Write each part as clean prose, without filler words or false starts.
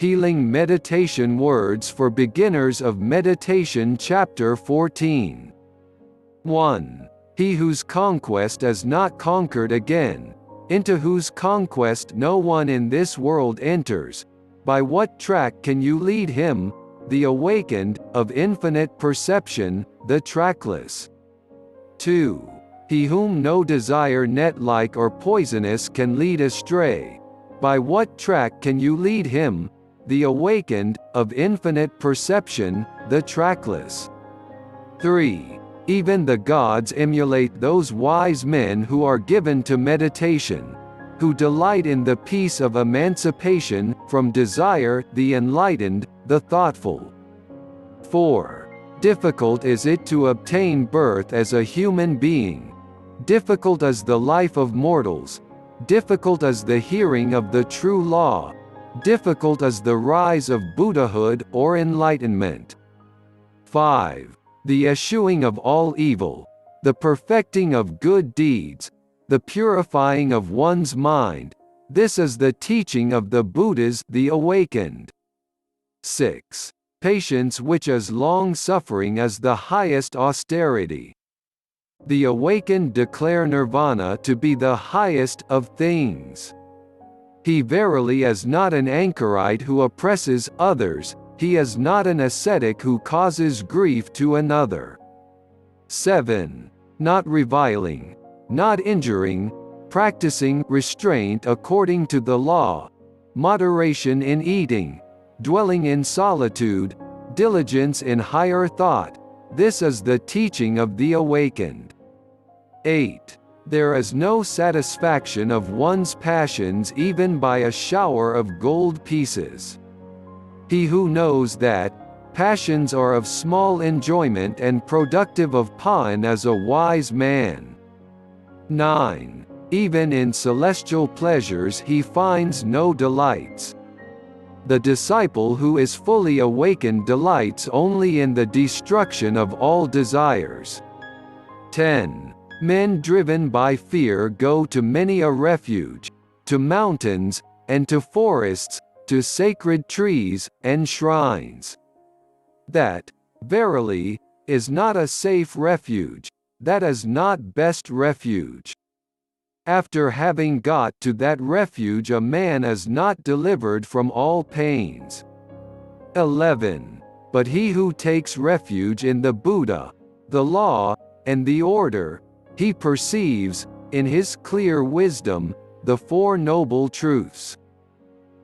Healing Meditation Words for Beginners of Meditation Chapter 14. 1. He whose conquest is not conquered again, into whose conquest no one in this world enters. By what track can you lead him, the awakened, of infinite perception, the trackless? 2. He whom no desire net-like or poisonous can lead astray. By what track can you lead him, the awakened, of infinite perception, the trackless? 3. Even the gods emulate those wise men who are given to meditation, who delight in the peace of emancipation from desire, the enlightened, the thoughtful. 4. Difficult is it to obtain birth as a human being. Difficult is the life of mortals. Difficult is the hearing of the true law. Difficult is the rise of buddhahood or enlightenment. 5. The eschewing of all evil, the perfecting of good deeds, the purifying of one's mind, this is the teaching of the Buddhas, the awakened. 6. Patience, which is long-suffering, is the highest austerity. The awakened declare nirvana to be the highest of things. He verily is not an anchorite who oppresses others, he is not an ascetic who causes grief to another. 7. Not reviling, not injuring, practicing restraint according to the law, moderation in eating, dwelling in solitude, diligence in higher thought, this is the teaching of the awakened. 8. There is no satisfaction of one's passions even by a shower of gold pieces. He who knows that passions are of small enjoyment and productive of pain is a wise man. 9. Even in celestial pleasures he finds no delights. The disciple who is fully awakened delights only in the destruction of all desires. 10. Men driven by fear go to many a refuge, to mountains, and to forests, to sacred trees, and shrines. That, verily, is not a safe refuge, that is not best refuge. After having got to that refuge a man is not delivered from all pains. 11. But he who takes refuge in the Buddha, the law, and the order, he perceives, in his clear wisdom, the Four Noble Truths.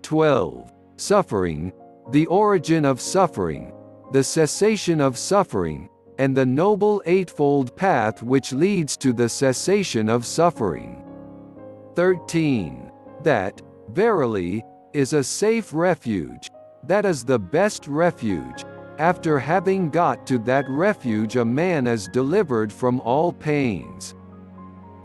12. Suffering, the origin of suffering, the cessation of suffering, and the Noble Eightfold Path which leads to the cessation of suffering. 13. That, verily, is a safe refuge, that is the best refuge. After having got to that refuge a man is delivered from all pains.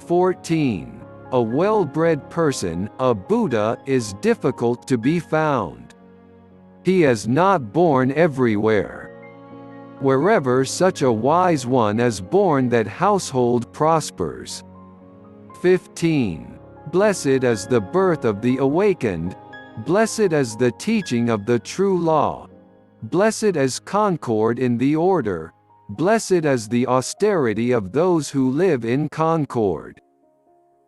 14. A well-bred person, a Buddha, is difficult to be found. He is not born everywhere. Wherever such a wise one is born that household prospers. 15. Blessed is the birth of the awakened, blessed is the teaching of the true law. Blessed is concord in the order, blessed is the austerity of those who live in concord.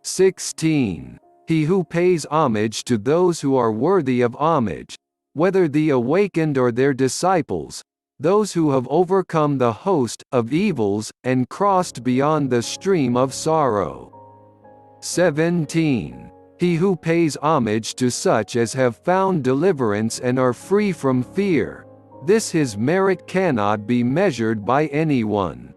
16. He who pays homage to those who are worthy of homage, whether the awakened or their disciples, those who have overcome the host of evils and crossed beyond the stream of sorrow. 17. He who pays homage to such as have found deliverance and are free from fear, this his merit cannot be measured by anyone.